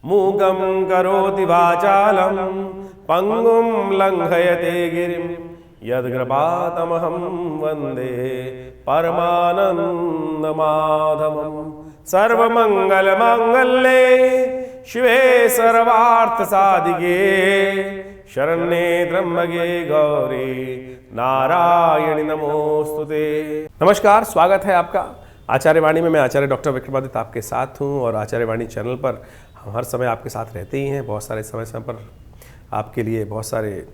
मूकं करोति वाचालं पंगुं लंघयते गिरिं यद्कृपातमहं वन्दे परमानन्दमाधवम्। सर्वमंगलमांगल्ये शिवे सर्वार्थसाधिके शरण्ये त्र्यंबके गौरी नारायणी नमोस्तुते। नमस्कार, स्वागत है आपका आचार्य वाणी में। मैं आचार्य डॉक्टर विक्रमादित्य आपके साथ हूं और आचार्य वाणी चैनल पर हम हर समय आपके साथ रहते ही हैं। बहुत सारे समय पर आपके लिए बहुत सारे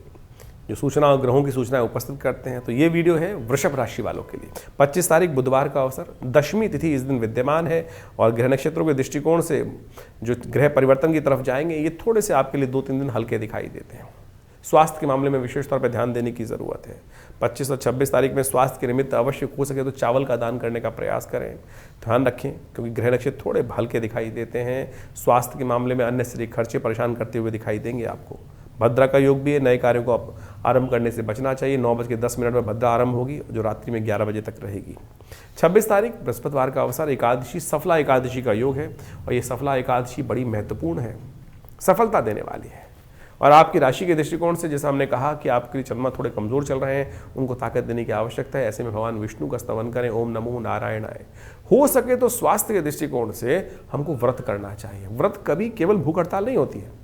जो सूचना ग्रहों की सूचनाएं उपस्थित करते हैं। तो ये वीडियो है वृषभ राशि वालों के लिए। 25 तारीख बुधवार का अवसर, दशमी तिथि इस दिन विद्यमान है और ग्रह नक्षत्रों के दृष्टिकोण से जो ग्रह परिवर्तन की तरफ जाएंगे ये थोड़े से आपके लिए 2-3 दिन हल्के दिखाई देते हैं। स्वास्थ्य के मामले में विशेष तौर पर ध्यान देने की ज़रूरत है। 25 और 26 तारीख में स्वास्थ्य के निमित्त अवश्य हो सके तो चावल का दान करने का प्रयास करें। ध्यान रखें क्योंकि ग्रह नक्षत्र थोड़े हल्के दिखाई देते हैं। स्वास्थ्य के मामले में अन्य शरीर खर्चे परेशान करते हुए दिखाई देंगे आपको। भद्रा का योग भी है। नए कार्यों को आरंभ करने से बचना चाहिए। 9:10 में भद्रा आरंभ होगी जो रात्रि में 11 बजे तक रहेगी। 26 तारीख बृहस्पतिवार का अवसर, एकादशी, सफला एकादशी का योग है और ये सफला एकादशी बड़ी महत्वपूर्ण है, सफलता देने वाली है। और आपकी राशि के दृष्टिकोण से जैसा हमने कहा कि आपके लिए चंद्रमा थोड़े कमजोर चल रहे हैं, उनको ताकत देने की आवश्यकता है। ऐसे में भगवान विष्णु का स्तवन करें, ओम नमो नारायणाय। हो सके तो स्वास्थ्य के दृष्टिकोण से हमको व्रत करना चाहिए। व्रत कभी केवल भूख हड़ताल नहीं होती है।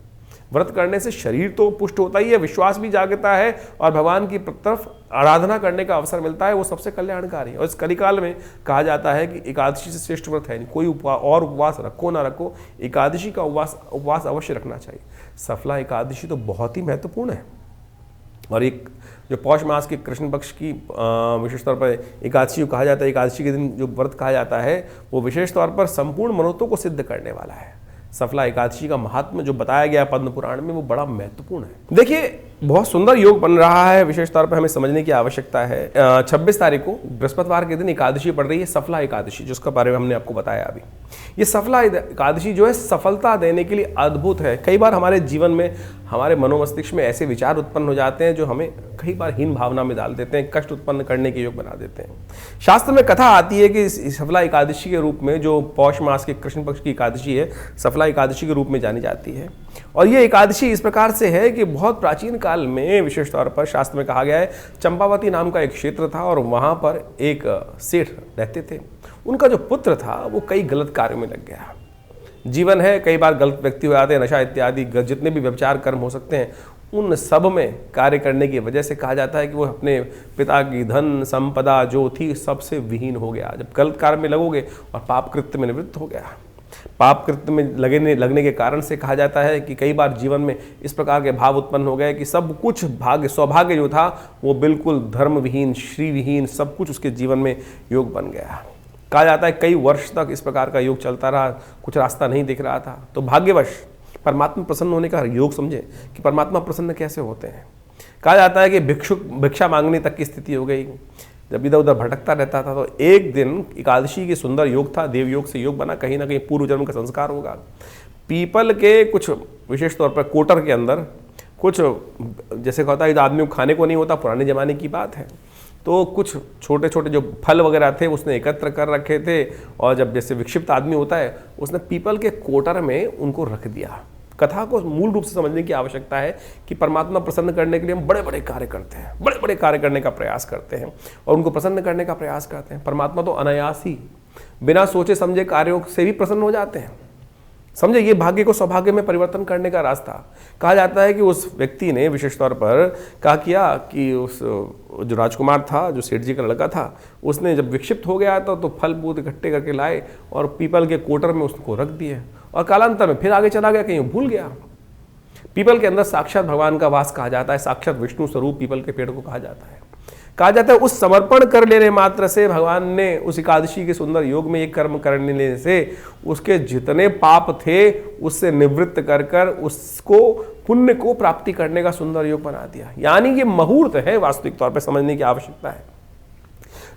व्रत करने से शरीर तो पुष्ट होता ही है, विश्वास भी जागता है और भगवान की तरफ आराधना करने का अवसर मिलता है। वो सबसे कल्याणकारी है। और इस कलिकाल में कहा जाता है कि एकादशी से श्रेष्ठ व्रत है नहीं। कोई उपवास रखो ना रखो, एकादशी का उपवास अवश्य रखना चाहिए। सफला एकादशी तो बहुत ही महत्वपूर्ण है। और एक जो पौष मास के कृष्ण पक्ष की विशेष तौर पर एकादशी कहा जाता है, एकादशी के दिन जो व्रत कहा जाता है वो विशेष तौर पर संपूर्ण मनोरथों को सिद्ध करने वाला है। सफला एकादशी का महात्म्य जो बताया गया पद्म पुराण में वो बड़ा महत्वपूर्ण है। देखिए बहुत सुंदर योग बन रहा है, विशेष तौर पर हमें समझने की आवश्यकता है। 26 तारीख को बृहस्पतिवार के दिन एकादशी पड़ रही है, सफला एकादशी, जिसका बारे में हमने आपको बताया अभी। ये सफला एकादशी जो है सफलता देने के लिए अद्भुत है। कई बार हमारे जीवन में हमारे मनोमस्तिष्क में ऐसे विचार उत्पन्न हो जाते हैं जो हमें कई बार हीन भावना में डाल देते हैं, कष्ट उत्पन्न करने के योग बना देते हैं। शास्त्र में कथा आती है कि इस सफला एकादशी के रूप में, जो पौष मास के कृष्ण पक्ष की एकादशी है, सफला एकादशी के रूप में जानी जाती है। और ये एकादशी इस प्रकार से है कि बहुत प्राचीन काल में विशेष तौर पर शास्त्र में कहा गया है, चंपावती नाम का एक क्षेत्र था और वहाँ पर एक सेठ रहते थे। उनका जो पुत्र था वो कई गलत कार्यों में लग गया। जीवन है, कई बार गलत व्यक्ति हो जाते हैं, नशा इत्यादि जितने भी व्यभिचार कर्म हो सकते हैं उन सब में कार्य करने की वजह से कहा जाता है कि वो अपने पिता की धन संपदा जो थी सबसे विहीन हो गया। जब गलत कार्य में लगोगे और पाप कृत्य में निवृत्त हो गया। पाप कृत्य में लगने के कारण से कहा जाता है कि कई बार जीवन में इस प्रकार के भाव उत्पन्न हो गए कि सब कुछ भाग्य सौभाग्य जो था वो बिल्कुल धर्मविहीन, श्रीविहीन, सब कुछ उसके जीवन में योग बन गया। कहा जाता है कई वर्ष तक इस प्रकार का योग चलता रहा, कुछ रास्ता नहीं दिख रहा था। तो भाग्यवश परमात्मा प्रसन्न होने का योग समझे कि परमात्मा प्रसन्न कैसे होते हैं। कहा जाता है कि भिक्षा मांगने तक की स्थिति हो गई। जब इधर उधर भटकता रहता था तो एक दिन एकादशी के सुंदर योग था, देव योग से योग बना, कहीं ना कहीं पूर्व जन्म का संस्कार होगा। पीपल के कुछ विशेष तौर पर कोटर के अंदर कुछ, जैसे कहता है आदमी को खाने को नहीं होता, पुराने ज़माने की बात है, तो कुछ छोटे छोटे जो फल वगैरह थे उसने एकत्र कर रखे थे और जब जैसे विक्षिप्त आदमी होता है उसने पीपल के कोटर में उनको रख दिया। कथा को मूल रूप से समझने की आवश्यकता है कि परमात्मा प्रसन्न करने के लिए हम बड़े बड़े कार्य करते हैं, बड़े बड़े कार्य करने का प्रयास करते हैं और उनको प्रसन्न करने का प्रयास करते हैं। परमात्मा तो अनायास ही बिना सोचे समझे कार्यों से भी प्रसन्न हो जाते हैं। समझे, ये भाग्य को सौभाग्य में परिवर्तन करने का रास्ता। कहा जाता है कि उस व्यक्ति ने विशेष तौर पर क्या किया कि उस जो राजकुमार था, जो सेठ जी का लड़का था, उसने जब विक्षिप्त हो गया था तो फल फूल इकट्ठे करके लाए और पीपल के कोटर में उसको रख दिए और कालांतर में फिर आगे चला गया, कहीं भूल गया। पीपल के अंदर साक्षात भगवान का वास कहा जाता है, साक्षात विष्णु स्वरूप पीपल के पेड़ को कहा जाता है। कहा जाता है उस समर्पण कर लेने मात्र से भगवान ने उस एकादशी के सुंदर योग में एक कर्म करने से उसके जितने पाप थे उससे निवृत्त कर उसको पुण्य को प्राप्ति करने का सुंदर योग बना दिया। यानी ये मुहूर्त है, वास्तविक तौर पर समझने की आवश्यकता है।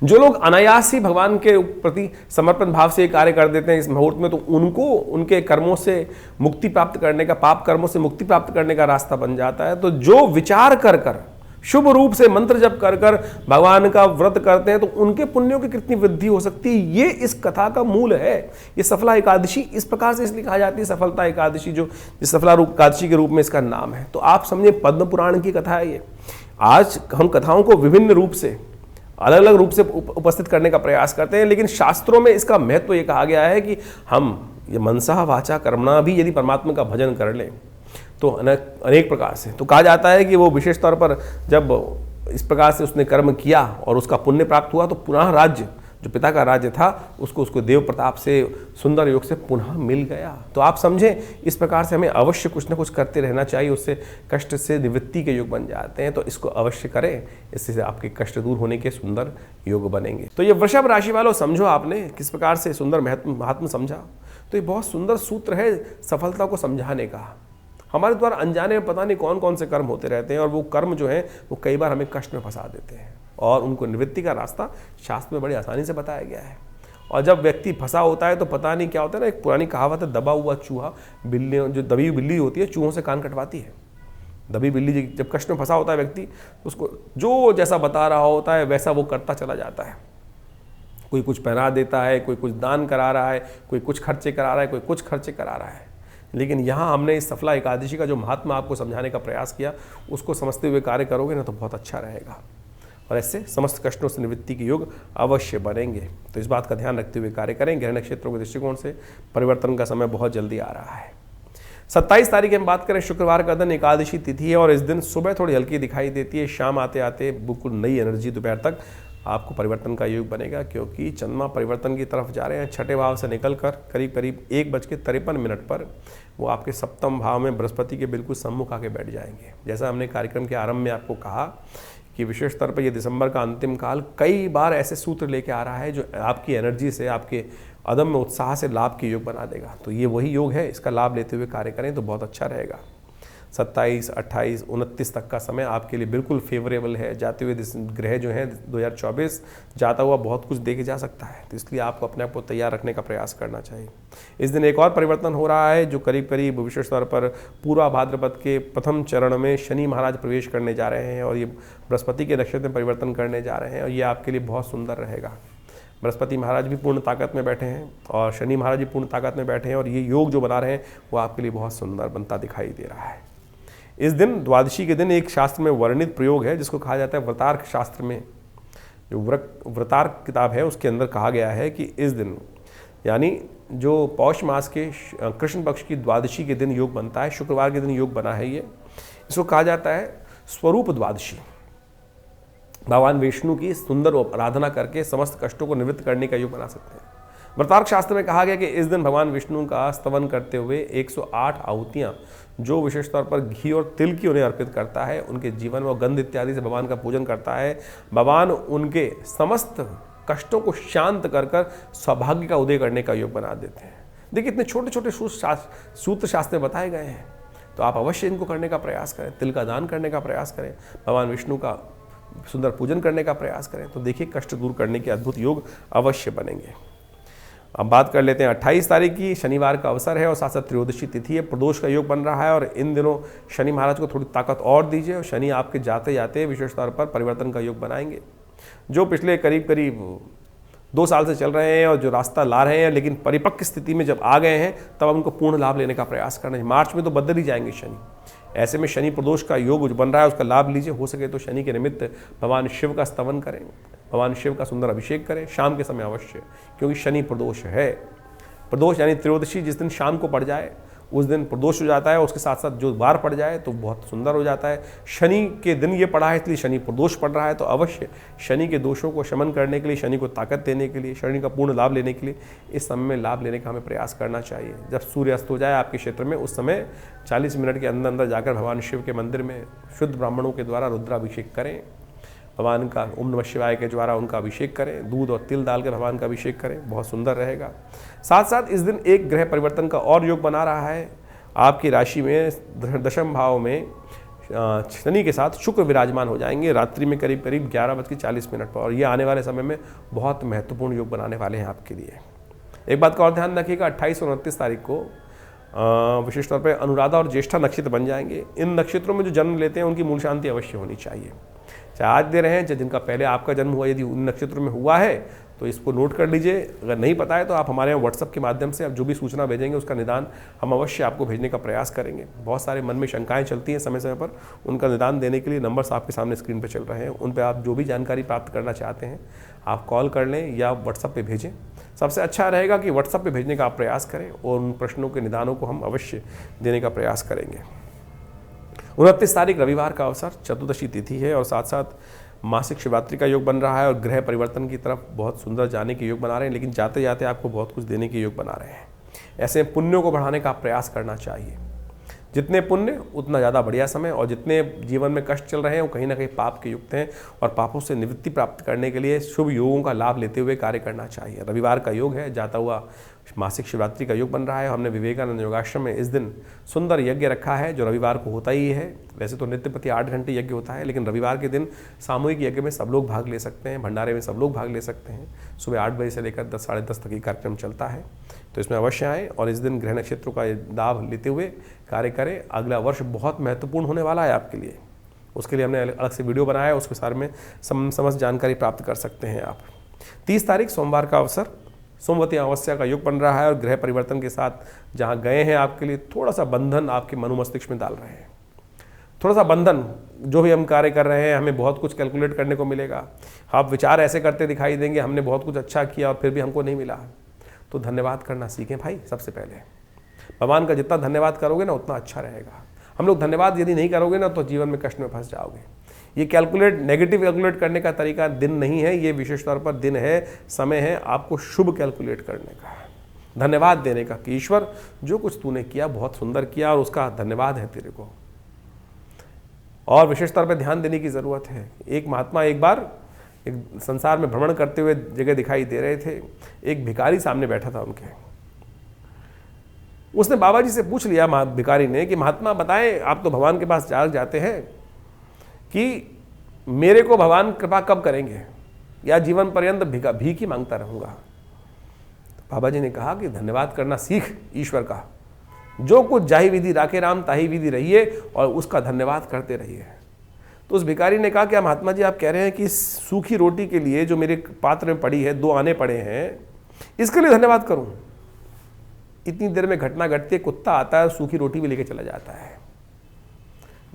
जो लोग अनायास ही भगवान के प्रति समर्पण भाव से कार्य कर देते हैं इस मुहूर्त में, तो उनको उनके कर्मों से मुक्ति प्राप्त करने का, पाप कर्मों से मुक्ति प्राप्त करने का रास्ता बन जाता है। तो जो विचार कर शुभ रूप से मंत्र जप कर कर भगवान का व्रत करते हैं तो उनके पुण्यों की कितनी वृद्धि हो सकती है, ये इस कथा का मूल है। ये सफला एकादशी इस प्रकार से इसलिए कहा जाती है सफलता एकादशी, जो सफला रूप एकादशी के रूप में इसका नाम है। तो आप समझे पद्म पुराण की कथा है ये। आज हम कथाओं को विभिन्न रूप से, अलग अलग रूप से उपस्थित करने का प्रयास करते हैं, लेकिन शास्त्रों में इसका महत्व ये कहा गया है कि हम ये मनसा वाचा कर्मणा भी यदि परमात्मा का भजन कर लें तो अनेक प्रकार से, तो कहा जाता है कि वो विशेष तौर पर जब इस प्रकार से उसने कर्म किया और उसका पुण्य प्राप्त हुआ तो पुनः राज्य, जो पिता का राज्य था, उसको देव प्रताप से सुंदर योग से पुनः मिल गया। तो आप समझें, इस प्रकार से हमें अवश्य कुछ ना कुछ करते रहना चाहिए, उससे कष्ट से निवृत्ति के योग बन जाते हैं। तो इसको अवश्य करें, इससे आपके कष्ट दूर होने के सुंदर योग बनेंगे। तो ये वृषभ राशि वालों, समझो आपने किस प्रकार से सुंदर महात्म समझा। तो ये बहुत सुंदर सूत्र है सफलता को समझाने का। हमारे द्वारा अनजाने में पता नहीं कौन कौन से कर्म होते रहते हैं और वो कर्म जो हैं वो कई बार हमें कष्ट में फंसा देते हैं, और उनको निवृत्ति का रास्ता शास्त्र में बड़ी आसानी से बताया गया है। और जब व्यक्ति फंसा होता है तो पता नहीं क्या होता है ना, एक पुरानी कहावत है, दबा हुआ चूहा बिल्ली, जो दबी हुई बिल्ली होती है चूहों से कान कटवाती है। दबी बिल्ली जब कष्ट में फंसा होता है व्यक्ति, उसको जो जैसा बता रहा होता है वैसा वो करता चला जाता है। कोई कुछ पहना देता है, कोई कुछ दान करा रहा है, कोई कुछ खर्चे करा रहा है, कोई कुछ खर्चे करा रहा है। लेकिन यहाँ हमने इस सफला एकादशी का जो महात्मा आपको समझाने का प्रयास किया, उसको समझते हुए कार्य करोगे ना तो बहुत अच्छा रहेगा, और ऐसे समस्त कष्टों से निवृत्ति के योग अवश्य बनेंगे। तो इस बात का ध्यान रखते हुए कार्य करें। ग्रह नक्षत्रों के दृष्टिकोण से परिवर्तन का समय बहुत जल्दी आ रहा है। 27 तारीख हम बात करें, शुक्रवार का दिन एकादशी तिथि है, और इस दिन सुबह थोड़ी हल्की दिखाई देती है, शाम आते आते बिल्कुल नई एनर्जी दोपहर तक आपको परिवर्तन का योग बनेगा, क्योंकि चंद्रमा परिवर्तन की तरफ जा रहे हैं। छठे भाव से निकलकर करीब करीब 1:53 पर वो आपके सप्तम भाव में बृहस्पति के बिल्कुल सम्मुख आके बैठ जाएंगे। जैसा हमने कार्यक्रम के आरंभ में आपको कहा कि विशेष तौर पर ये दिसंबर का अंतिम काल कई बार ऐसे सूत्र लेके आ रहा है जो आपकी एनर्जी से, आपके अदम्य उत्साह से लाभ के योग बना देगा। तो ये वही योग है, इसका लाभ लेते हुए कार्य करें तो बहुत अच्छा रहेगा। 27, 28, 29 तक का समय आपके लिए बिल्कुल फेवरेबल है। जाते हुए ग्रह जो हैं 2024 जाता हुआ बहुत कुछ देखे जा सकता है, तो इसलिए आपको अपने आप को तैयार रखने का प्रयास करना चाहिए। इस दिन एक और परिवर्तन हो रहा है जो करीब करीब विशेष तौर पर पूर्वा भाद्रपद के प्रथम चरण में शनि महाराज प्रवेश करने जा रहे हैं, और ये बृहस्पति के नक्षत्र में परिवर्तन करने जा रहे हैं, और ये आपके लिए बहुत सुंदर रहेगा। बृहस्पति महाराज भी पूर्ण ताकत में बैठे हैं और शनि महाराज भी पूर्ण ताकत में बैठे हैं, और ये योग जो बना रहे हैं वो आपके लिए बहुत सुंदर बनता दिखाई दे रहा है। इस दिन द्वादशी के दिन एक शास्त्र में वर्णित प्रयोग है जिसको कहा जाता है व्रतार्क शास्त्र में, जो व्रतार्क किताब है उसके अंदर कहा गया है कि इस दिन, यानी जो पौष मास के कृष्ण पक्ष की द्वादशी के दिन योग बनता है, शुक्रवार के दिन योग बना है ये, इसको कहा जाता है स्वरूप द्वादशी। भगवान विष्णु की सुंदर आराधना करके समस्त कष्टों को निवृत्त करने का योग बना सकते हैं। व्रतार्क शास्त्र में कहा गया कि इस दिन भगवान विष्णु का स्तवन करते हुए 108 आहुतियाँ जो विशेष तौर पर घी और तिल की उन्हें अर्पित करता है, उनके जीवन में गंध इत्यादि से भगवान का पूजन करता है, भगवान उनके समस्त कष्टों को शांत कर कर सौभाग्य का उदय करने का योग बना देते हैं। देखिए इतने छोटे छोटे सूत्र शास्त्र में बताए गए हैं, तो आप अवश्य इनको करने का प्रयास करें। तिल का दान करने का प्रयास करें, भगवान विष्णु का सुंदर पूजन करने का प्रयास करें, तो देखिए कष्ट दूर करने के अद्भुत योग अवश्य बनेंगे। अब बात कर लेते हैं 28 तारीख की, शनिवार का अवसर है और साथ साथ त्रयोदशी तिथि है, प्रदोष का योग बन रहा है, और इन दिनों शनि महाराज को थोड़ी ताकत और दीजिए, और शनि आपके जाते जाते विशेष तौर पर परिवर्तन का योग बनाएंगे। जो पिछले करीब करीब 2 साल से चल रहे हैं और जो रास्ता ला रहे हैं, लेकिन परिपक्व स्थिति में जब आ गए हैं तब उनको पूर्ण लाभ लेने का प्रयास करना है। मार्च में तो बदल ही जाएंगे शनि, ऐसे में शनि प्रदोष का योग जो बन रहा है उसका लाभ लीजिए। हो सके तो शनि के निमित्त भगवान शिव का स्तवन करें, भगवान शिव का सुंदर अभिषेक करें शाम के समय अवश्य, क्योंकि शनि प्रदोष है। प्रदोष यानी त्रयोदशी जिस दिन शाम को पड़ जाए उस दिन प्रदोष हो जाता है, उसके साथ साथ जो वार पड़ जाए तो बहुत सुंदर हो जाता है। शनि के दिन ये पड़ा है इसलिए शनि प्रदोष पड़ रहा है, तो अवश्य शनि के दोषों को शमन करने के लिए, शनि को ताकत देने के लिए, शनि का पूर्ण लाभ लेने के लिए इस समय में लाभ लेने का हमें प्रयास करना चाहिए। जब सूर्य अस्त हो जाए आपके क्षेत्र में उस समय 40 मिनट के अंदर अंदर जाकर भगवान शिव के मंदिर में शुद्ध ब्राह्मणों के द्वारा रुद्राभिषेक करें, भगवान का ओम नमः शिवाय के द्वारा उनका अभिषेक करें, दूध और तिल डालकर भगवान का अभिषेक करें, बहुत सुंदर रहेगा। साथ साथ इस दिन एक ग्रह परिवर्तन का और योग बना रहा है, आपकी राशि में दशम भाव में शनि के साथ शुक्र विराजमान हो जाएंगे रात्रि में करीब करीब 11:40 पर, और ये आने वाले समय में बहुत महत्वपूर्ण योग बनाने वाले हैं आपके लिए। एक बात का और ध्यान रखिएगा, 28 और 29 तारीख को विशेष तौर पर अनुराधा और ज्येष्ठा नक्षत्र बन जाएंगे। इन नक्षत्रों में जो जन्म लेते हैं उनकी मूल शांति अवश्य होनी चाहिए। चाहे आज दे रहे हैं, चाहे जिनका पहले आपका जन्म हुआ, यदि उन नक्षत्र में हुआ है तो इसको नोट कर लीजिए। अगर नहीं पता है तो आप हमारे यहाँ व्हाट्सअप के माध्यम से आप जो भी सूचना भेजेंगे उसका निदान हम अवश्य आपको भेजने का प्रयास करेंगे। बहुत सारे मन में शंकाएं चलती हैं समय समय पर, उनका निदान देने के लिए नंबर्स आपके सामने स्क्रीन पर चल रहे हैं, उन पर आप जो भी जानकारी प्राप्त करना चाहते हैं आप कॉल कर लें या व्हाट्सअप पे भेजें। सबसे अच्छा रहेगा कि व्हाट्सअप पे भेजने का आप प्रयास करें और उन प्रश्नों के निदानों को हम अवश्य देने का प्रयास करेंगे। 29 तारीख रविवार का अवसर, चतुर्दशी तिथि है और साथ साथ मासिक शिवरात्रि का योग बन रहा है और ग्रह परिवर्तन की तरफ बहुत सुंदर जाने के योग बना रहे हैं, लेकिन जाते जाते आपको बहुत कुछ देने के योग बना रहे हैं। ऐसे पुण्यों को बढ़ाने का प्रयास करना चाहिए। जितने पुण्य उतना ज़्यादा बढ़िया समय, और जितने जीवन में कष्ट चल रहे हैं वो कहीं ना कहीं पाप के युक्त हैं और पापों से निवृत्ति प्राप्त करने के लिए शुभ योगों का लाभ लेते हुए कार्य करना चाहिए। रविवार का योग है, जाता हुआ मासिक शिवरात्रि का योग बन रहा है। हमने विवेकानंद योगाश्रम में इस दिन सुंदर यज्ञ रखा है जो रविवार को होता ही है। वैसे तो नित्य प्रति 8 घंटे यज्ञ होता है, लेकिन रविवार के दिन सामूहिक यज्ञ में सब लोग भाग ले सकते हैं, भंडारे में सब लोग भाग ले सकते हैं। सुबह 8 बजे से लेकर 10 साढ़े 10 तक ये कार्यक्रम चलता है, तो इसमें अवश्य आएँ और इस दिन ग्रह नक्षत्रों का लाभ लेते हुए कार्य करें। अगला वर्ष बहुत महत्वपूर्ण होने वाला है आपके लिए, उसके लिए हमने अलग से वीडियो बनाया है, उसके बारे में समस्त जानकारी प्राप्त कर सकते हैं आप। 30 तारीख सोमवार का अवसर, सोमवती अमावस्या का योग बन रहा है और ग्रह परिवर्तन के साथ जहाँ गए हैं आपके लिए थोड़ा सा बंधन आपके मनो मस्तिष्क में डाल रहे हैं। थोड़ा सा बंधन, जो भी हम कार्य कर रहे हैं हमें बहुत कुछ कैलकुलेट करने को मिलेगा। आप विचार ऐसे करते दिखाई देंगे, हमने बहुत कुछ अच्छा किया और फिर भी हमको नहीं मिला, तो धन्यवाद करना सीखें भाई। सबसे पहले भगवान का जितना धन्यवाद करोगे ना उतना अच्छा रहेगा। हम लोग धन्यवाद यदि नहीं करोगे ना तो जीवन में कष्ट में फंस जाओगे। ये कैलकुलेट, नेगेटिव कैलकुलेट करने का तरीका दिन नहीं है, ये विशेष तौर पर दिन है, समय है आपको शुभ कैलकुलेट करने का, धन्यवाद देने का कि ईश्वर जो कुछ तूने किया बहुत सुंदर किया और उसका धन्यवाद है तेरे को। और विशेष तौर पर ध्यान देने की ज़रूरत है। एक महात्मा एक बार एक संसार में भ्रमण करते हुए जगह दिखाई दे रहे थे, एक भिखारी सामने बैठा था उनके। उसने बाबा जी से पूछ लिया भिखारी ने कि महात्मा बताएं, आप तो भगवान के पास जाते हैं, कि मेरे को भगवान कृपा कब करेंगे या जीवन पर्यंत भीख ही मांगता रहूँगा। तो बाबा जी ने कहा कि धन्यवाद करना सीख ईश्वर का, जो कुछ जाहि विधि राखे राम ताहि विधि रहिए और उसका धन्यवाद करते रहिए। तो उस भिखारी ने कहा कि महात्मा जी आप कह रहे हैं कि सूखी रोटी के लिए जो मेरे पात्र में पड़ी है, 2 आने पड़े हैं, इसके लिए धन्यवाद करूं? इतनी देर में घटना घटती है, कुत्ता आता है सूखी रोटी भी लेके चला जाता है।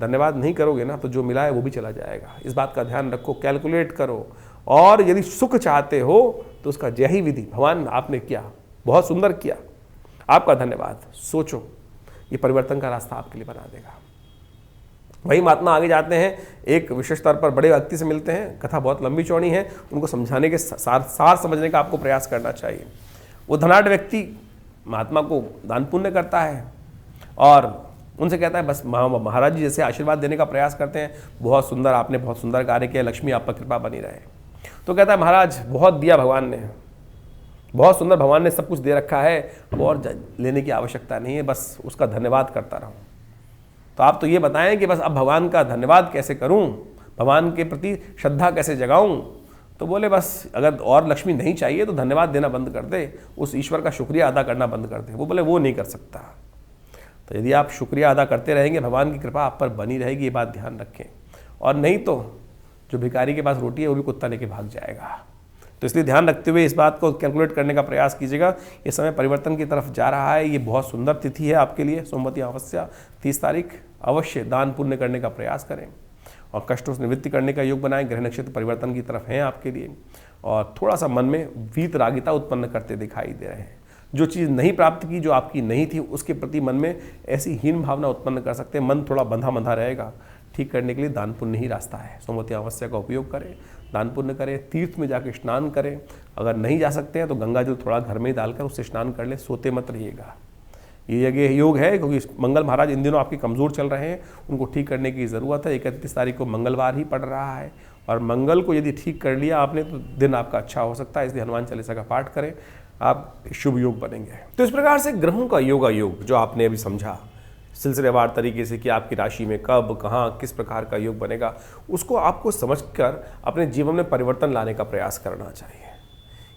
धन्यवाद नहीं करोगे ना तो जो मिला है वो भी चला जाएगा। इस बात का ध्यान रखो, कैलकुलेट करो, और यदि सुख चाहते हो तो उसका जय ही विधि, भगवान आपने किया, बहुत सुंदर किया, आपका धन्यवाद, सोचो, ये परिवर्तन का रास्ता आपके लिए बना देगा। वही महात्मा आगे जाते हैं, एक विशेष तौर पर बड़े व्यक्ति से मिलते हैं, कथा बहुत लंबी चौड़ी है, उनको समझाने के सार समझने का आपको प्रयास करना चाहिए। वो धनाढ़ व्यक्ति महात्मा को दान पुण्य करता है और उनसे कहता है बस महाराज जी जैसे आशीर्वाद देने का प्रयास करते हैं, बहुत सुंदर, आपने बहुत सुंदर कार्य किया, लक्ष्मी आप पर कृपा बनी रहे। तो कहता है महाराज बहुत दिया भगवान ने, बहुत सुंदर, भगवान ने सब कुछ दे रखा है, और लेने की आवश्यकता नहीं है, बस उसका धन्यवाद करता रहूं। तो आप तो ये बताएं कि बस अब भगवान का धन्यवाद कैसे करूं, भगवान के प्रति श्रद्धा कैसे जगाऊं। तो बोले बस अगर और लक्ष्मी नहीं चाहिए तो धन्यवाद देना बंद कर दे, उस ईश्वर का शुक्रिया अदा करना बंद कर दे। वो बोले वो नहीं कर सकता। तो यदि आप शुक्रिया अदा करते रहेंगे भगवान की कृपा आप पर बनी रहेगी, ये बात ध्यान रखें। और नहीं तो जो भिखारी के पास रोटी है वो भी कुत्ता लेके भाग जाएगा। तो इसलिए ध्यान रखते हुए इस बात को कैलकुलेट करने का प्रयास कीजिएगा। ये समय परिवर्तन की तरफ जा रहा है, ये बहुत सुंदर तिथि है आपके लिए, सोमवती अमावस्या 30 तारीख। अवश्य दान पुण्य करने का प्रयास करें और कष्टों से निवृत्ति करने का योग बनाएं। ग्रह नक्षत्र परिवर्तन की तरफ हैं आपके लिए, और थोड़ा सा मन में वीतरागिता उत्पन्न करते दिखाई दे रहे हैं। जो चीज़ नहीं प्राप्त की, जो आपकी नहीं थी, उसके प्रति मन में ऐसी हीन भावना उत्पन्न कर सकते हैं। मन थोड़ा बंधा बंधा रहेगा, ठीक करने के लिए दान पुण्य ही रास्ता है। सोमवती अमावस्या का उपयोग करें, दान पुण्य करें, तीर्थ में जाकर स्नान करें। अगर नहीं जा सकते हैं तो गंगा जल थोड़ा घर में ही डालकर उससे स्नान कर लें, सोते मत रहिएगा। ये योग है क्योंकि मंगल महाराज इन दिनों आपके कमज़ोर चल रहे हैं, उनको ठीक करने की ज़रूरत है। 31 तारीख को मंगलवार ही पड़ रहा है, और मंगल को यदि ठीक कर लिया आपने तो दिन आपका अच्छा हो सकता है। इसलिए हनुमान चालीसा का पाठ करें, आप शुभ योग बनेंगे। तो इस प्रकार से ग्रहों का योगा योग जो आपने अभी समझा सिलसिलेवार तरीके से कि आपकी राशि में कब, कहाँ, किस प्रकार का योग बनेगा, उसको आपको समझकर अपने जीवन में परिवर्तन लाने का प्रयास करना चाहिए।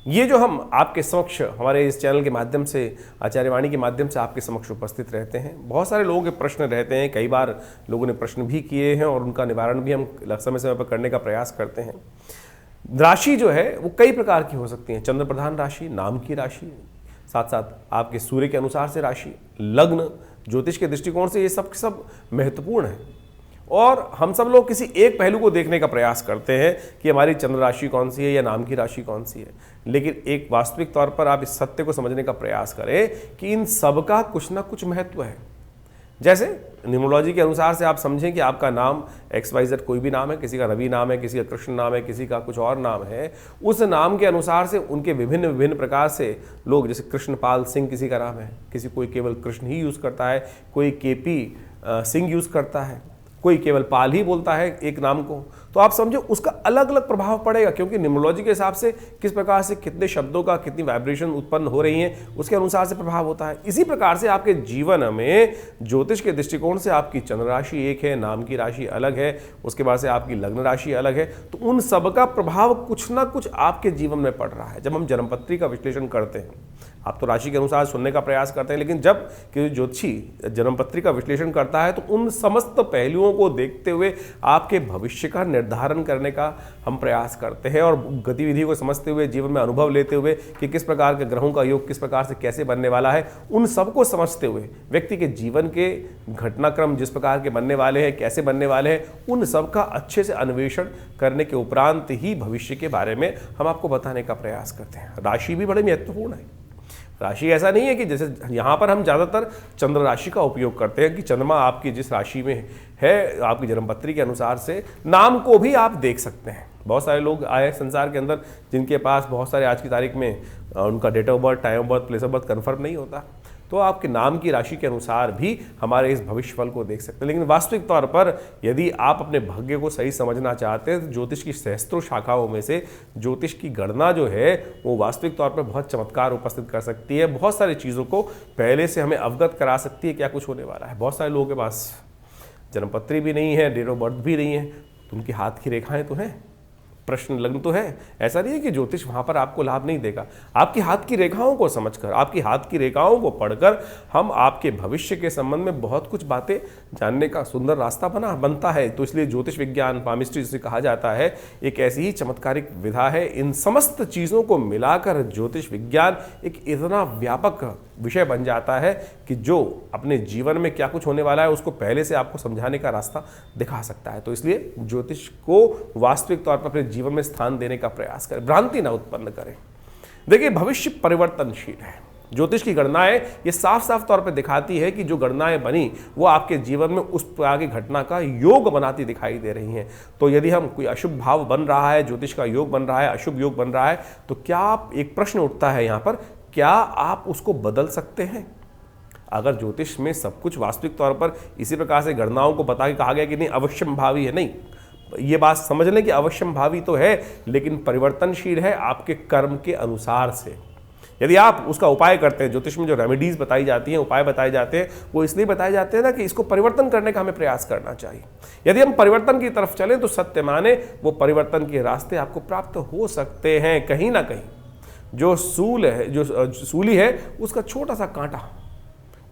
ये जो हम आपके समक्ष हमारे इस चैनल के माध्यम से, आचार्यवाणी के माध्यम से आपके समक्ष उपस्थित रहते हैं, बहुत सारे लोगों के प्रश्न रहते हैं, कई बार लोगों ने प्रश्न भी किए हैं और उनका निवारण भी हम समय समय पर करने का प्रयास करते हैं। राशि जो है वो कई प्रकार की हो सकती है। चंद्र प्रधान राशि, नाम की राशि, साथ साथ आपके सूर्य के अनुसार से राशि, लग्न, ज्योतिष के दृष्टिकोण से ये सब महत्वपूर्ण है। और हम सब लोग किसी एक पहलू को देखने का प्रयास करते हैं कि हमारी चंद्र राशि कौन सी है या नाम की राशि कौन सी है, लेकिन एक वास्तविक तौर पर आप इस सत्य को समझने का प्रयास करें कि इन सब का कुछ ना कुछ महत्व है। जैसे न्यूमरोलॉजी के अनुसार से आप समझें कि आपका नाम XYZ कोई भी नाम है, किसी का रवि नाम है, किसी का कृष्ण नाम है, किसी का कुछ और नाम है, उस नाम के अनुसार से उनके विभिन्न विभिन्न प्रकार से लोग, जैसे कृष्णपाल सिंह किसी का नाम है, किसी कोई केवल कृष्ण ही यूज़ करता है, कोई KP सिंह यूज़ करता है, कोई केवल पाल ही बोलता है एक नाम को, तो आप समझो उसका अलग अलग प्रभाव पड़ेगा, क्योंकि न्यूमरोलॉजी के हिसाब से किस प्रकार से कितने शब्दों का कितनी वाइब्रेशन उत्पन्न हो रही हैं उसके अनुसार से प्रभाव होता है। इसी प्रकार से आपके जीवन में ज्योतिष के दृष्टिकोण से आपकी चंद्र राशि एक है, नाम की राशि अलग है, उसके बाद से आपकी लग्न राशि अलग है, तो उन सब का प्रभाव कुछ ना कुछ आपके जीवन में पड़ रहा है। जब हम जन्मपत्री का विश्लेषण करते हैं, आप तो राशि के अनुसार सुनने का प्रयास करते हैं, लेकिन जब कि ज्योतिषी जन्मपत्री का विश्लेषण करता है तो उन समस्त पहलुओं को देखते हुए आपके भविष्य का निर्धारण करने का हम प्रयास करते हैं और गतिविधि को समझते हुए, जीवन में अनुभव लेते हुए कि किस प्रकार के ग्रहों का योग किस प्रकार से कैसे बनने वाला है, उन सबको समझते हुए व्यक्ति के जीवन के घटनाक्रम जिस प्रकार के बनने वाले हैं, कैसे बनने वाले हैं, उन सब का अच्छे से अन्वेषण करने के उपरांत ही भविष्य के बारे में हम आपको बताने का प्रयास करते हैं। राशि भी बड़ी महत्वपूर्ण है। राशि ऐसा नहीं है कि जैसे यहाँ पर हम ज़्यादातर चंद्र राशि का उपयोग करते हैं कि चंद्रमा आपकी जिस राशि में है, आपकी जन्मपत्री के अनुसार से नाम को भी आप देख सकते हैं। बहुत सारे लोग आए संसार के अंदर जिनके पास बहुत सारे आज की तारीख में उनका date of birth, time of birth, place of birth confirm नहीं होता, तो आपके नाम की राशि के अनुसार भी हमारे इस भविष्यफल को देख सकते हैं। लेकिन वास्तविक तौर पर यदि आप अपने भाग्य को सही समझना चाहते हैं तो ज्योतिष की सहस्त्रों शाखाओं में से ज्योतिष की गणना जो है वो वास्तविक तौर पर बहुत चमत्कार उपस्थित कर सकती है, बहुत सारी चीज़ों को पहले से हमें अवगत करा सकती है क्या कुछ होने वाला है। बहुत सारे लोगों के पास जन्मपत्री भी नहीं है, डेट ऑफ बर्थ भी नहीं है, तो उनकी हाथ की रेखाएँ तो हैं, प्रश्न लग्न तो है। ऐसा नहीं है कि ज्योतिष वहां पर आपको लाभ नहीं देगा। आपकी हाथ की रेखाओं को समझकर, आपकी हाथ की रेखाओं को पढ़कर हम आपके भविष्य के संबंध में बहुत कुछ बातें जानने का सुंदर रास्ता बनता है। तो इसलिए ज्योतिष विज्ञान, पामिस्ट्री जिसे कहा जाता है, एक ऐसी ही चमत्कारिक विधा है। इन समस्त चीज़ों को मिलाकर ज्योतिष विज्ञान एक इतना व्यापक विषय बन जाता है कि जो अपने जीवन में क्या कुछ होने वाला है उसको पहले से आपको समझाने का रास्ता दिखा सकता है। तो इसलिए ज्योतिष को वास्तविक तौर पर अपने जीवन में स्थान देने का प्रयास करें, भ्रांति ना उत्पन्न करें। देखिए, भविष्य परिवर्तनशील है। ज्योतिष की गणनाएं ये साफ साफ तौर पर दिखाती है कि जो गणनाएं बनी वो आपके जीवन में उस प्रकार की घटना का योग बनाती दिखाई दे रही हैं। तो यदि हम कोई अशुभ भाव बन रहा है, ज्योतिष का योग बन रहा है, अशुभ योग बन रहा है, तो क्या आप, एक प्रश्न उठता है यहाँ पर, क्या आप उसको बदल सकते हैं? अगर ज्योतिष में सब कुछ वास्तविक तौर पर इसी प्रकार से गणनाओं को बता के कहा गया कि नहीं अवश्यम भावी है, नहीं, ये बात समझ लें कि अवश्यम भावी तो है लेकिन परिवर्तनशील है आपके कर्म के अनुसार से। यदि आप उसका उपाय करते हैं, ज्योतिष में जो रेमेडीज बताई जाती हैं, उपाय बताए जाते हैं, वो इसलिए बताए जाते हैं ना कि इसको परिवर्तन करने का हमें प्रयास करना चाहिए। यदि हम परिवर्तन की तरफ चलें तो सत्य माने वो परिवर्तन के रास्ते आपको प्राप्त हो सकते हैं। कहीं ना कहीं जो सूली है उसका छोटा सा कांटा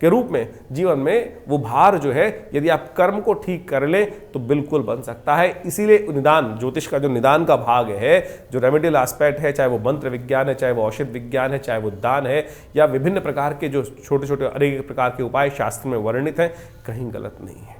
के रूप में जीवन में वो भार जो है, यदि आप कर्म को ठीक कर ले तो बिल्कुल बन सकता है। इसीलिए निदान, ज्योतिष का जो निदान का भाग है, जो रेमेडियल एस्पेक्ट है, चाहे वो मंत्र विज्ञान है, चाहे वो औषध विज्ञान है, चाहे वो दान है, या विभिन्न प्रकार के जो छोटे छोटे अनेक प्रकार के उपाय शास्त्र में वर्णित हैं, कहीं गलत नहीं है।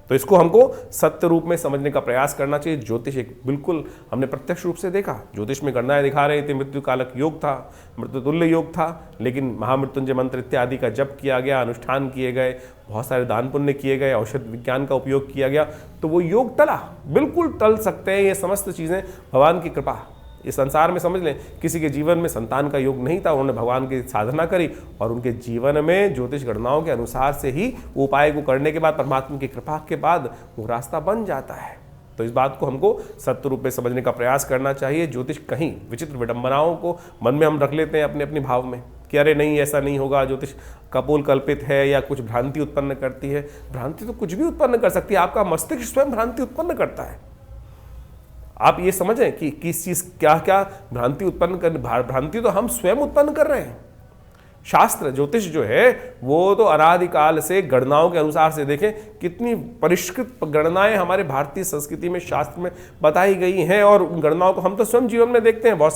तो इसको हमको सत्य रूप में समझने का प्रयास करना चाहिए। ज्योतिष एक बिल्कुल हमने प्रत्यक्ष रूप से देखा, ज्योतिष में गणनाएं दिखा रहे थे, मृत्यु कालक योग था, मृत्यु तुल्य योग था, लेकिन महामृत्युंजय मंत्र इत्यादि का जप किया गया, अनुष्ठान किए गए, बहुत सारे दान पुण्य किए गए, औषध विज्ञान का उपयोग किया गया, तो वो योग टला। बिल्कुल टल सकते हैं ये समस्त चीज़ें, भगवान की कृपा। इस संसार में समझ लें, किसी के जीवन में संतान का योग नहीं था, उन्होंने भगवान की साधना करी और उनके जीवन में ज्योतिष गणनाओं के अनुसार से ही वो उपाय को करने के बाद, परमात्मा की कृपा के बाद वो रास्ता बन जाता है। तो इस बात को हमको सत्य रूप में समझने का प्रयास करना चाहिए। ज्योतिष कहीं विचित्र विडंबनाओं को मन में हम रख लेते हैं अपने अपने भाव में कि अरे नहीं, ऐसा नहीं होगा, ज्योतिष कपोल कल्पित है या कुछ भ्रांति उत्पन्न करती है। भ्रांति तो कुछ भी उत्पन्न कर सकती है, आपका मस्तिष्क स्वयं भ्रांति उत्पन्न करता है। आप ये समझें कि किस चीज़ क्या क्या भ्रांति उत्पन्न कर, भ्रांति तो हम स्वयं उत्पन्न कर रहे हैं। शास्त्र ज्योतिष जो है वो तो अनादिकाल से गणनाओं के अनुसार से देखें कितनी परिष्कृत गणनाएं हमारे भारतीय संस्कृति में शास्त्र में बताई गई हैं, और उन गणनाओं को हम तो स्वयं जीवन में देखते हैं। बहुत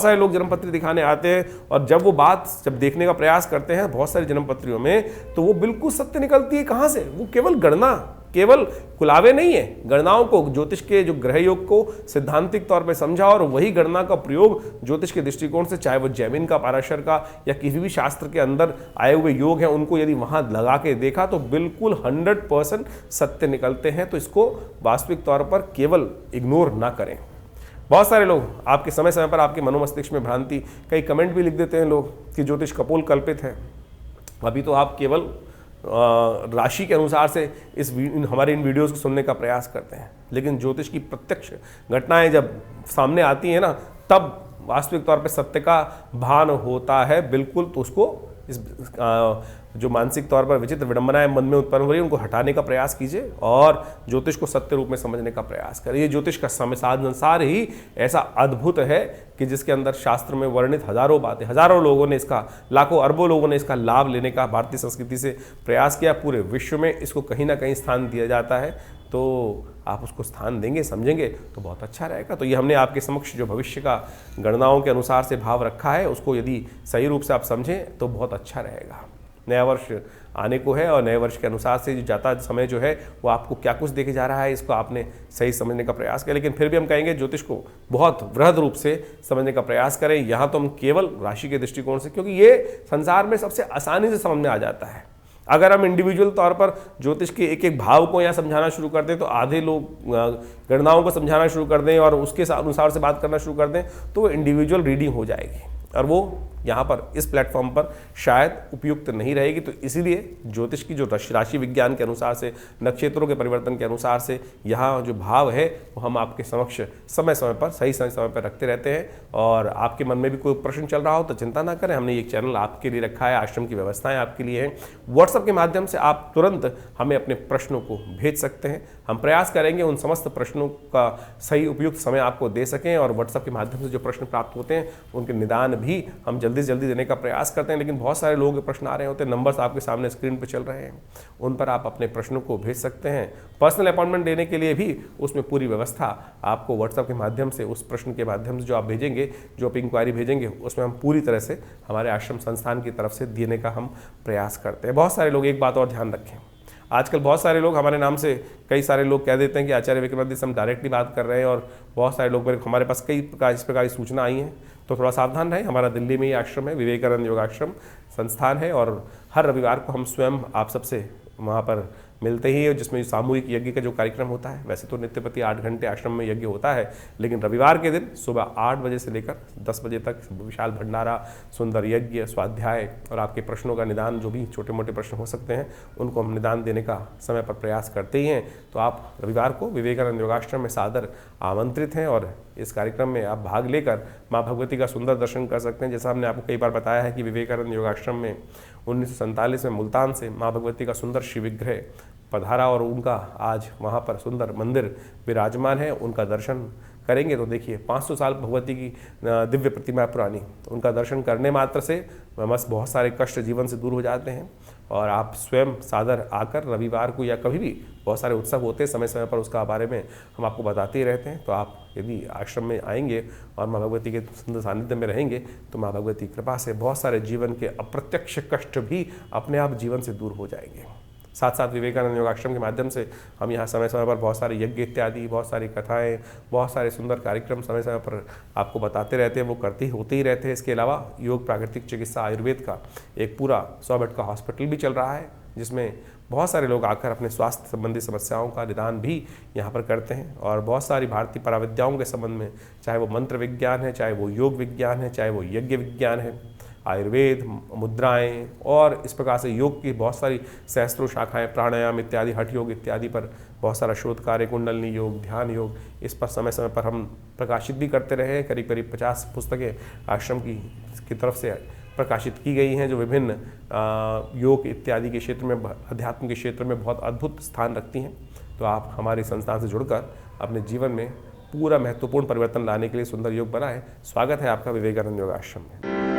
सारे लोग जन्मपत्री दिखाने आते हैं, और जब वो बात जब देखने का प्रयास करते हैं बहुत सारी जन्मपत्रियों में, तो वो बिल्कुल सत्य निकलती है। कहाँ से? वो केवल गणना, केवल कुलावे नहीं है, गणनाओं को, ज्योतिष के जो ग्रह योग को सिद्धांतिक तौर पे समझा, और वही गणना का प्रयोग ज्योतिष के दृष्टिकोण से, चाहे वो जैमिन का, पाराशर का, या किसी भी शास्त्र के अंदर आए हुए योग हैं, उनको यदि वहां लगा के देखा तो बिल्कुल 100% सत्य निकलते हैं। तो इसको वास्तविक तौर पर केवल इग्नोर ना करें। बहुत सारे लोग आपके समय समय पर आपके मनोमस्तिष्क में भ्रांति, कई कमेंट भी लिख देते हैं लोग कि ज्योतिष कपोल कल्पित है। अभी तो आप केवल राशि के अनुसार से हमारे इन वीडियोस को सुनने का प्रयास करते हैं, लेकिन ज्योतिष की प्रत्यक्ष घटनाएं जब सामने आती हैं ना, तब वास्तविक तौर पे सत्य का भान होता है बिल्कुल। तो उसको इस जो मानसिक तौर पर विचित्र विडंबनाएं मन में उत्पन्न हो रही है उनको हटाने का प्रयास कीजिए, और ज्योतिष को सत्य रूप में समझने का प्रयास करिए। ज्योतिष का संसार ही ऐसा अद्भुत है कि जिसके अंदर शास्त्र में वर्णित हजारों बातें, हजारों लोगों ने इसका, लाखों अरबों लोगों ने इसका लाभ लेने का भारतीय संस्कृति से प्रयास किया। पूरे विश्व में इसको कहीं ना कहीं स्थान दिया जाता है, तो आप उसको स्थान देंगे, समझेंगे तो बहुत अच्छा रहेगा। तो ये हमने आपके समक्ष जो भविष्य का गणनाओं के अनुसार से भाव रखा है, उसको यदि सही रूप से आप समझें तो बहुत अच्छा रहेगा। नया वर्ष आने को है, और नए वर्ष के अनुसार से जो जाता समय जो है वो आपको क्या कुछ देखे जा रहा है, इसको आपने सही समझने का प्रयास किया। लेकिन फिर भी हम कहेंगे ज्योतिष को बहुत वृहद रूप से समझने का प्रयास करें। यहाँ तो हम केवल राशि के दृष्टिकोण से, क्योंकि ये संसार में सबसे आसानी से समझ में आ जाता है। अगर हम इंडिविजुअल तौर पर ज्योतिष के एक एक भाव को यहाँ समझाना शुरू कर दें, तो आधे लोग गणनाओं को समझाना शुरू कर दें और उसके अनुसार से बात करना शुरू कर दें, तो वो इंडिविजुअल रीडिंग हो जाएगी, और वो यहाँ पर इस प्लेटफॉर्म पर शायद उपयुक्त नहीं रहेगी। तो इसीलिए ज्योतिष की जो राशि विज्ञान के अनुसार से, नक्षत्रों के परिवर्तन के अनुसार से यहाँ जो भाव है वो हम आपके समक्ष समय समय पर, सही समय पर रखते रहते हैं। और आपके मन में भी कोई प्रश्न चल रहा हो तो चिंता ना करें, हमने ये चैनल आपके लिए रखा है, आश्रम की व्यवस्थाएं आपके लिए हैं। व्हाट्सएप के माध्यम से आप तुरंत हमें अपने प्रश्नों को भेज सकते हैं। हम प्रयास करेंगे उन समस्त प्रश्नों का सही उपयुक्त समय आपको दे सकें, और व्हाट्सएप के माध्यम से जो प्रश्न प्राप्त होते हैं उनके निदान भी हम जल्दी से जल्दी देने का प्रयास करते हैं। लेकिन बहुत सारे लोगों के प्रश्न आ रहे होते हैं, नंबर्स आपके सामने स्क्रीन पर चल रहे हैं, उन पर आप अपने प्रश्नों को भेज सकते हैं। पर्सनल अपॉइंटमेंट लेने के लिए भी उसमें पूरी व्यवस्था आपको व्हाट्सएप के माध्यम से, उस प्रश्न के माध्यम से जो आप भेजेंगे, जो आप इंक्वायरी भेजेंगे, उसमें हम पूरी तरह से हमारे आश्रम संस्थान की तरफ से देने का हम प्रयास करते हैं। बहुत सारे लोग, एक बात और ध्यान रखें, आजकल बहुत सारे लोग हमारे नाम से, कई सारे लोग कह देते हैं कि आचार्य विक्रमादित्य से हम डायरेक्टली बात कर रहे हैं, और बहुत सारे लोग हमारे पास कई प्रकार इस प्रकार की सूचना आई हैं। तो थोड़ा सावधान रहें। हमारा दिल्ली में ही आश्रम है, विवेकानंद योगाश्रम संस्थान है, और हर रविवार को हम स्वयं आप सबसे वहाँ पर मिलते ही है, जिसमें सामूहिक यज्ञ का जो कार्यक्रम होता है, वैसे तो नित्य प्रति 8 घंटे आश्रम में यज्ञ होता है, लेकिन रविवार के दिन सुबह 8 बजे से लेकर 10 बजे तक विशाल भंडारा, सुंदर यज्ञ, स्वाध्याय और आपके प्रश्नों का निदान, जो भी छोटे मोटे प्रश्न हो सकते हैं उनको हम निदान देने का समय पर प्रयास करते ही हैं। तो आप रविवार को विवेकानंद योगाश्रम में सादर आमंत्रित हैं, और इस कार्यक्रम में आप भाग लेकर माँ भगवती का सुंदर दर्शन कर सकते हैं। जैसा हमने आपको कई बार बताया है कि विवेकानंद योगाश्रम में 1947 में मुल्तान से माँ भगवती का सुंदर शिव विग्रह पधारा, और उनका आज वहाँ पर सुंदर मंदिर विराजमान है। उनका दर्शन करेंगे तो देखिए 500 साल भगवती की दिव्य प्रतिमा पुरानी, उनका दर्शन करने मात्र से बस बहुत सारे कष्ट जीवन से दूर हो जाते हैं। और आप स्वयं सादर आकर रविवार को या कभी भी, बहुत सारे उत्सव होते हैं समय समय पर, उसका बारे में हम आपको बताते ही रहते हैं। तो आप यदि आश्रम में आएंगे और माँ भगवती के सुंदर सानिध्य में रहेंगे तो माँ भगवती की कृपा से बहुत सारे जीवन के अप्रत्यक्ष कष्ट भी अपने आप जीवन से दूर हो जाएंगे। साथ साथ विवेकानंद योगाश्रम के माध्यम से हम यहाँ समय समय पर बहुत सारे यज्ञ इत्यादि, बहुत सारी कथाएं, बहुत सारे सुंदर कार्यक्रम समय समय पर आपको बताते रहते हैं, वो होते ही रहते हैं। इसके अलावा योग, प्राकृतिक चिकित्सा, आयुर्वेद का एक पूरा 100 बेड का हॉस्पिटल भी चल रहा है, जिसमें बहुत सारे लोग आकर अपने स्वास्थ्य संबंधी समस्याओं का निदान भी यहाँ पर करते हैं। और बहुत सारी भारतीय पराविद्याओं के संबंध में, चाहे वो मंत्र विज्ञान है, चाहे वो योग विज्ञान है, चाहे वो यज्ञ विज्ञान है, आयुर्वेद, मुद्राएं और इस प्रकार से योग की बहुत सारी सहस्त्रों शाखाएं, प्राणायाम इत्यादि, हठ योग इत्यादि पर बहुत सारा शोध कार्य, कुंडलनी योग, ध्यान योग, इस पर समय समय पर हम प्रकाशित भी करते रहे। करीब करीब 50 पुस्तकें आश्रम की तरफ से प्रकाशित की गई हैं, जो विभिन्न योग इत्यादि के क्षेत्र में, अध्यात्म के क्षेत्र में बहुत अद्भुत स्थान रखती हैं। तो आप हमारी संस्थान से जुड़कर अपने जीवन में पूरा महत्वपूर्ण परिवर्तन लाने के लिए सुंदर योग बना है। स्वागत है आपका विवेकानंद योगाश्रम में।